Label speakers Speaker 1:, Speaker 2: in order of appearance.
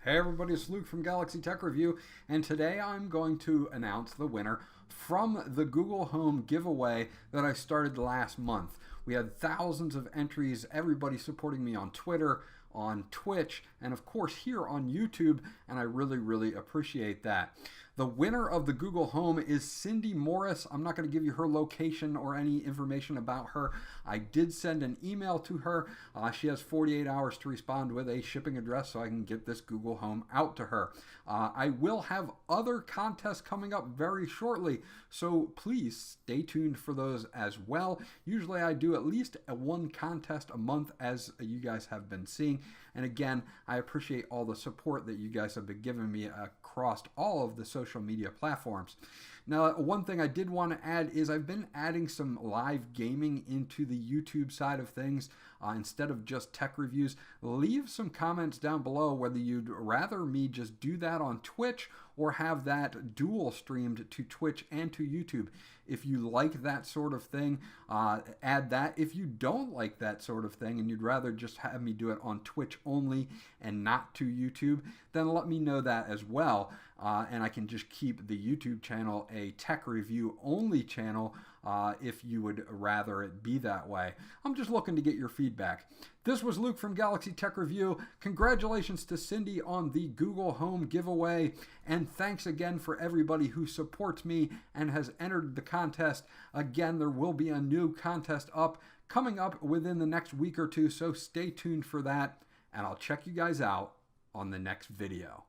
Speaker 1: Hey everybody, it's Luke from Galaxy Tech Review, and today I'm going to announce the winner from the Google Home giveaway that I started last month. We had thousands of entries, everybody supporting me on Twitter, on Twitch, and of course here on YouTube, and I really appreciate that. The winner of the Google Home is Cindy Morris. I'm not going to give you her location or any information about her. I did send an email to her. She has 48 hours to respond with a shipping address so I can get this Google Home out to her. I will have other contests coming up very shortly, so please stay tuned for those as well. Usually I do at least one contest a month, as you guys have been seeing. And again, I appreciate all the support that you guys have been giving me across all of the social media platforms. Now, one thing I did want to add is I've been adding some live gaming into the YouTube side of things instead of just tech reviews. Leave some comments down below whether you'd rather me just do that on Twitch or have that dual streamed to Twitch and to YouTube. If you like that sort of thing, add that. If you don't like that sort of thing and you'd rather just have me do it on Twitch only and not to YouTube, then let me know that as well. And I can just keep the YouTube channel a tech review only channel if you would rather it be that way. I'm just looking to get your feedback. This was Luke from Galaxy Tech Review. Congratulations to Cindy on the Google Home giveaway, and thanks again for everybody who supports me and has entered the contest. Again, there will be a new contest coming up within the next week or two, so stay tuned for that, and I'll check you guys out on the next video.